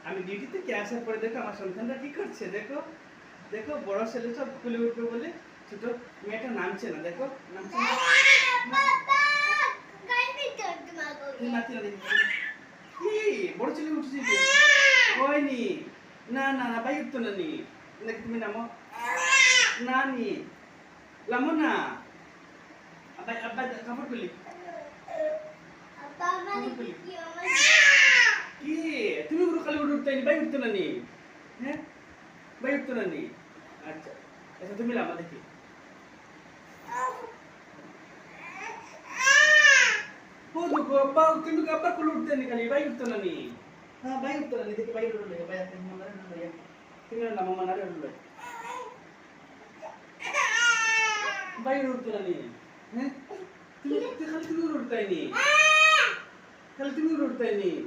আমি ডিউটি থেকে আসার পরে দেখো আমার সন্তানরা কি করছে, দেখো দেখো বড় ছেলে সব খুলে উঠবে বলে ছোট মেয়েটা নামছে না, দেখো নামছে না। তুমি নাচি না দেখি কি বড় ছেলে উঠছে কি হয়নি, না না না বাইক তো না নি নাকি তুমি নামো না নি লামো না আব্বা আব্বা কাপড় খুলি কি তুমি গুরু খালি উঠতে নি বাইক উঠতে না নি, হ্যাঁ বাইক উঠতে না নি। আচ্ছা আচ্ছা তুমি লামা দেখি हो देखो अब्बा तुम अब्बा को लूटते निकली भाई उठते ना नहीं, हाँ भाई उठते ना नहीं देखिए भाई उठ ले भाई आते हैं मना ना भैया तुम्हें ना मम्मा ना रे उठ ले भाई उठते ना नहीं हैं तुम खाली तुम उठता ही नहीं खाली तुम उठता ही नहीं